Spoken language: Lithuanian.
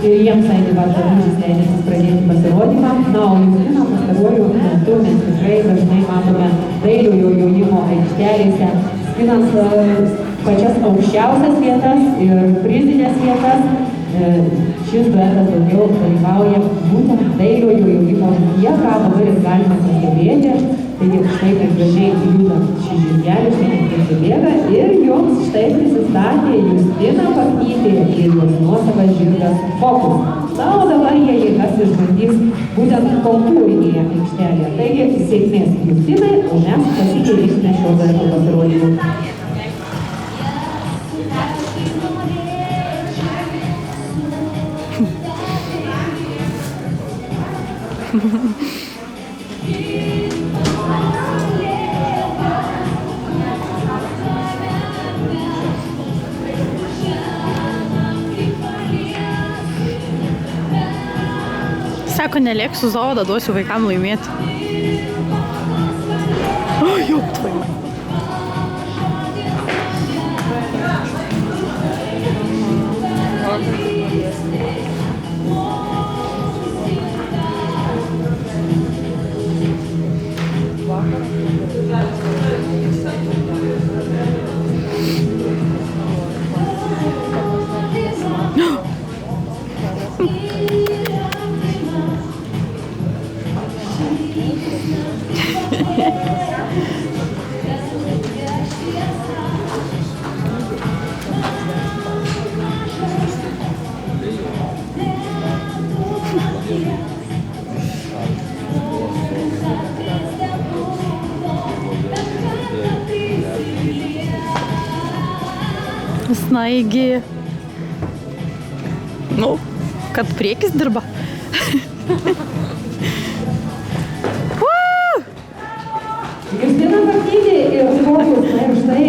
ir jiems Aidi Bartolinas leidžiasi pradėti pasirodymą. Na, o Justiną pastaruoju metu mes tikrai dažnai matome dailiojo jaunimo aikštelėse, skinant pačias aukščiausias vietas ir prizinės vietas. Šis duetas daugiau dalyvauja būtent dailiojo jaunimo žygyje, ką dabar ir galima pastebėti. Taigi štai kaip gražiai juda šį žirgelį, šiandien prisibėga ir jums štai prisistatė Justina Paknytė ir jos nuosavas žirgas Fokus. Na, o dabar jie jėgas išbandys būtent konkūrinėje aikštelėje. Taigi sėkmės Justinai, o mes pasiklausysime šio dueto pasirodymų. Sako, nelėksiu zodą, duosiu vaikam laimėti. O, jau tvai. Snaigi. Nu, kad priekis dirba. Justina Paknytė ir Fokus, na ir štai